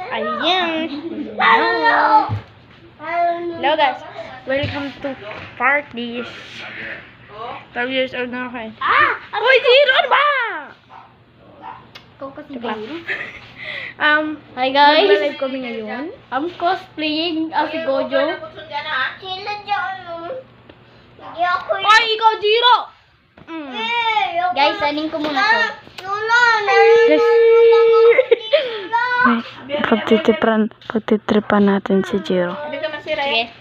Ayan. Hello. Hello guys. Welcome to parties. 12 years old na ako eh. Hoy, Jiro! Ano ba? Ikaw kasi Joke lang. Jiro. Hi guys. Mag-live kami ngayon. I'm cosplaying as si Gojo. Sila dyan. Hindi ako yun. Hoy, ikaw, Jiro! Guys, aning ko muna to. Pagtitripan natin si Jiro. Sige.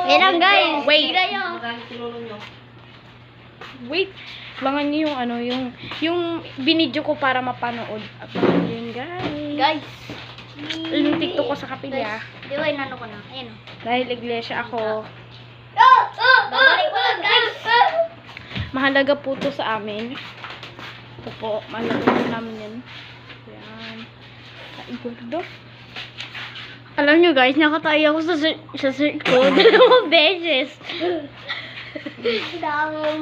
Yan lang guys. Wait. Sige nyo. Wait. Abangan niyo yung ano, yung binidyo ko para mapanood. Abangan niyo yun, guys. Guys. Yung TikTok ko sa kapilya. Di ba, inano ko na. Ayan o. Dahil iglesia ako. Babalik ko lang guys. Mahalaga po to sa amin. Ito po. Mahalaga po namin yan. Ayan. Ay, gordo. Alam nyo guys, nakatayo ako sa shirt ko 2 beses.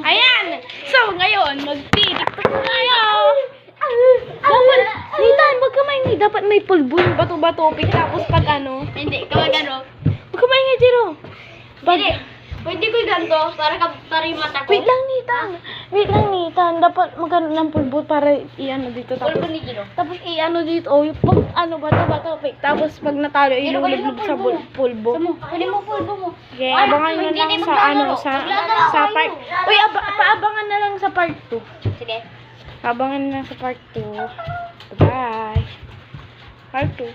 Ayan! So, ngayon, mag-tiktok tayo! Dapat, Nathan, wag ka maingay. Dapat may pulbo yung bato-bato. Tapos pag ano. Hindi, kapag ano. Wag ka maingay, Jiro. Hindi. Pwede ko ganito para yung mata ko. Wait lang, Nathan. Wait lang, Nathan. Dapat magkaroon ng pulbo para i-ano dito. Tapos, Pulbo ni Jiro. tapos i-ano dito. Oh, yung pag ano, bato-bato. Tapos pag natalo, Jiro, kunin mo ilulublob sa pulbo. pulbo. Kunin mo pulbo mo. Okay, Ay, abangan nyo hindi lang tayo sa ano, maglalaro. Maglalaro sa tayo. part. Uy, paabangan na lang sa part 2. Sige. Abangan na lang sa part 2. Bye. Part 2.